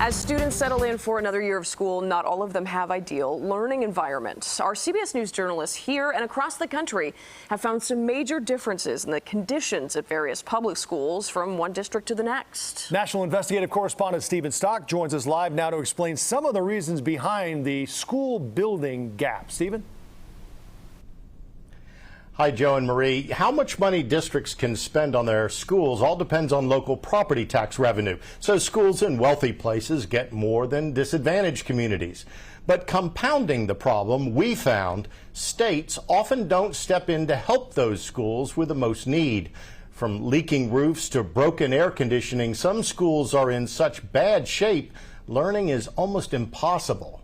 As students settle in for another year of school, not all of them have ideal learning environments. Our CBS News journalists here and across the country have found some major differences in the conditions at various public schools from one district to the next. National investigative correspondent Stephen Stock joins us live now to explain some of the reasons behind the school building gap. Stephen? Hi, Joe and Marie. How much money districts can spend on their schools all depends on local property tax revenue. So schools in wealthy places get more than disadvantaged communities. But compounding the problem, we found states often don't step in to help those schools with the most need. From leaking roofs to broken air conditioning, some schools are in such bad shape, learning is almost impossible.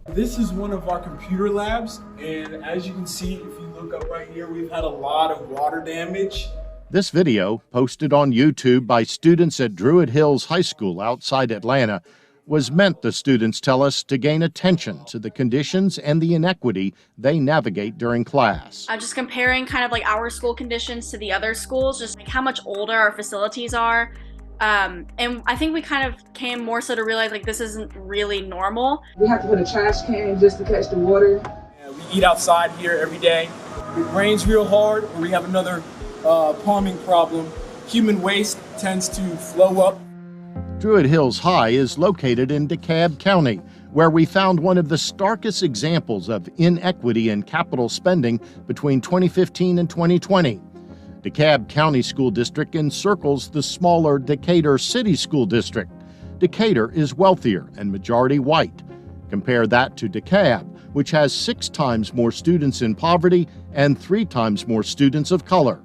This is one of our computer labs, and as you can see, if you look up right here, we've had a lot of water damage. This video, posted on YouTube by students at Druid Hills High School outside Atlanta, was meant, the students tell us, to gain attention to the conditions and the inequity they navigate during class. Just comparing kind of like our school conditions to the other schools, just like how much older our facilities are. And I think we kind of came more so to realize like this isn't really normal. We have to put a trash can just to catch the water. Yeah, we eat outside here every day. It rains real hard, or we have another plumbing problem. Human waste tends to flow up. Druid Hills High is located in DeKalb County, where we found one of the starkest examples of inequity in capital spending between 2015 and 2020. DeKalb County School District encircles the smaller Decatur City School District. Decatur is wealthier and majority white. Compare that to DeKalb, which has 6 times more students in poverty and 3 times more students of color.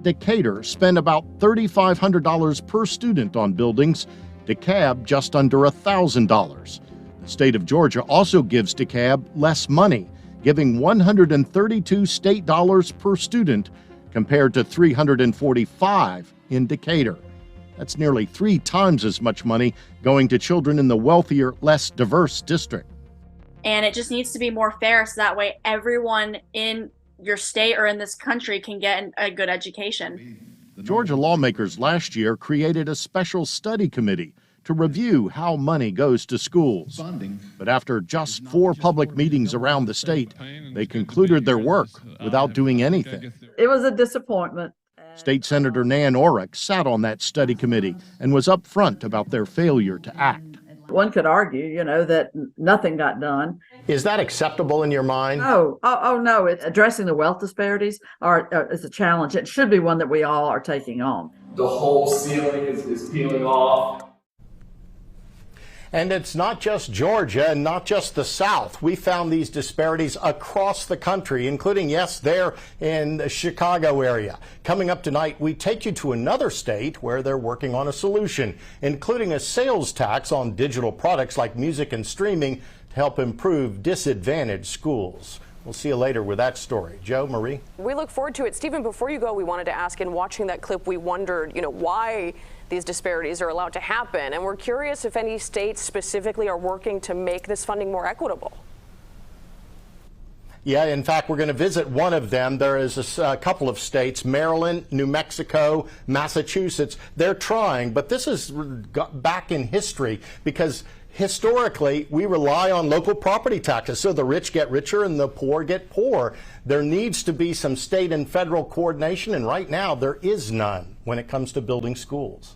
Decatur spent about $3,500 per student on buildings, DeKalb just under $1,000. The state of Georgia also gives DeKalb less money, giving $132 state dollars per student compared to $345 in Decatur. That's nearly 3 times as much money going to children in the wealthier, less diverse district. And it just needs to be more fair so that way everyone in your state or in this country can get a good education. Georgia lawmakers last year created a special study committee to review how money goes to schools. But after just 4 public meetings around the state, they concluded their work without doing anything. It was a disappointment. State Senator Nan Orrick sat on that study committee and was upfront about their failure to act. One could argue, that nothing got done. Is that acceptable in your mind? Oh no, it's addressing the wealth disparities is a challenge. It should be one that we all are taking on. The whole ceiling is peeling off. And it's not just Georgia and not just the South. We found these disparities across the country, including, yes, there in the Chicago area. Coming up tonight, we take you to another state where they're working on a solution, including a sales tax on digital products like music and streaming to help improve disadvantaged schools. We'll see you later with that story. Joe, Marie? We look forward to it. Stephen, before you go, we wanted to ask, in watching that clip, we wondered, why these disparities are allowed to happen. And we're curious if any states specifically are working to make this funding more equitable. Yeah, in fact, we're going to visit one of them. There is a couple of states, Maryland, New Mexico, Massachusetts. They're trying, but this is back in history because historically, we rely on local property taxes, so the rich get richer and the poor get poor. There needs to be some state and federal coordination, and right now there is none when it comes to building schools.